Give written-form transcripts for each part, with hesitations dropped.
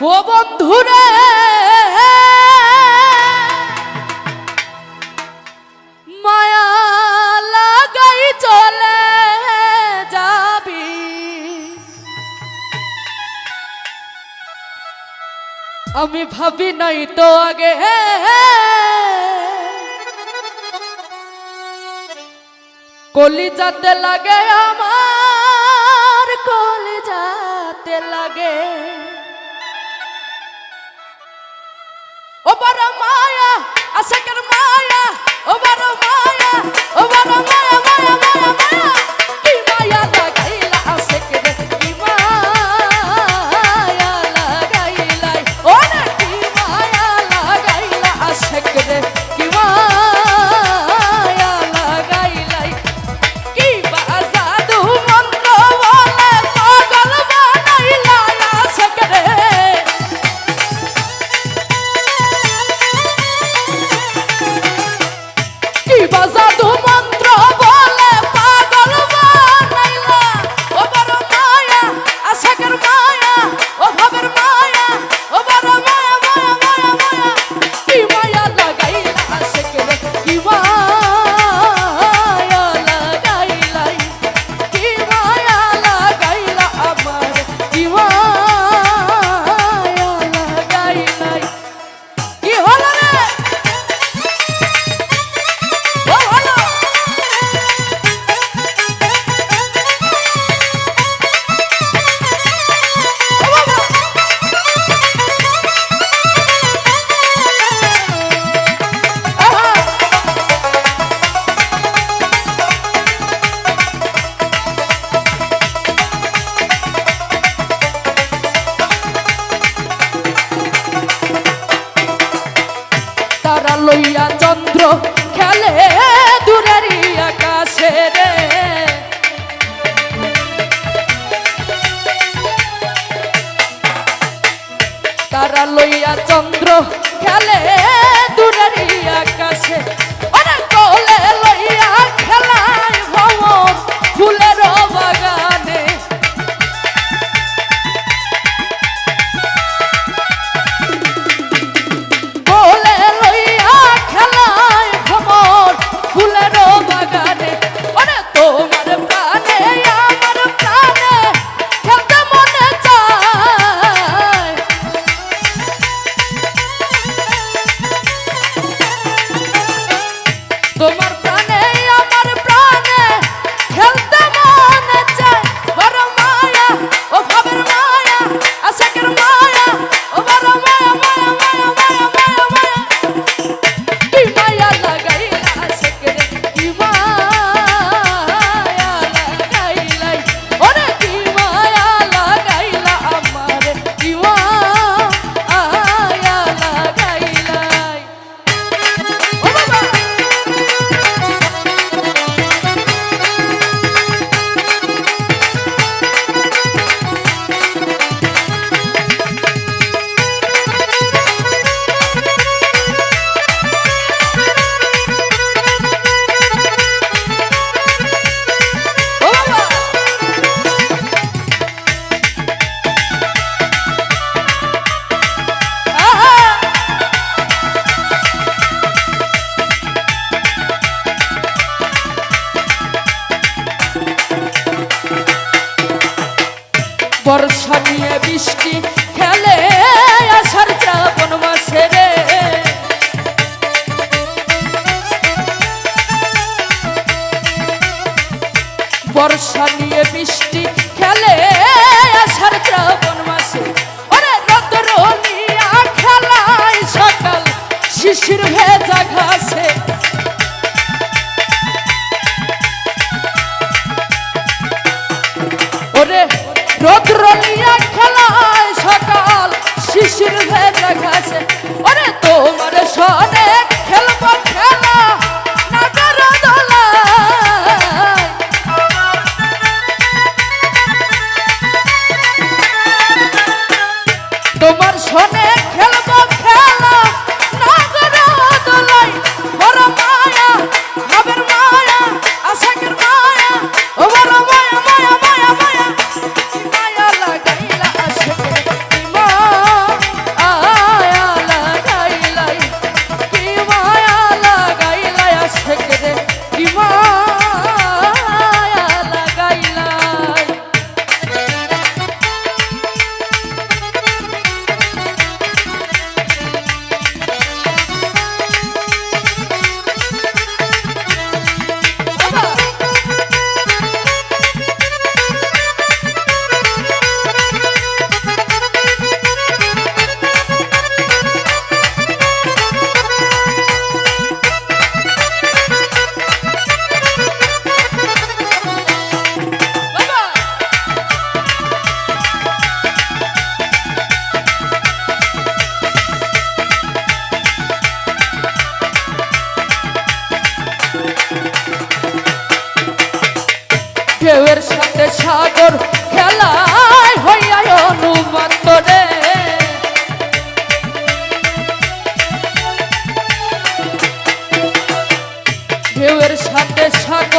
ও বন্ধুরে মায়া লাগাই চলে যাবি, আমি ভাবি নাই তো আগে কলিজাতে লাগে আমার, কলিজাতে লাগে ও বড় মায়া আশাকের মায়া, ও বড় মায়া, ও বড় মায়া মায়া মায়া মায়া, কি মায়া লাগাইলা আশাকের, কি মায়া লাগাইলা, ও না কি মায়া লাগাইলা আশাকের, কি মায়া লাগাইলা, কি বাজাদু মন্ত্র বলে পাগল বানাইলা আশাকের, কি বাজাদু মন্ত্র বলে পাগল বানাইলা, ও বড় মায়া আশাকের মায়া, ও ভাবের মায়া, ও বড় মায়া মায়া মায়া মায়া, কি মায়া লাগাইলা আশাকের, কি মায়া লাগাইলা, কি মায়া লাগাইলা আমার, কি মায়া লাগাইলা, কি হলো রে তারা লইয়া চন্দ্র খেলে দূরের আকাশে রে, তারা লইয়া চন্দ্র খেলে দূরের আকাশে, অনেক কোলে লইয়া খেলায় ভ্রমণ ফুলের বাগানে, কোলে লইয়া খেলায় ভ্রমণ ফুলের বাগানে, অনেক তোমার প্রাণে আমার প্রাণে খেলতে মনে চায়, তোমার প্রাণে আমার প্রাণে খেলতে মনে চায়।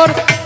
তোর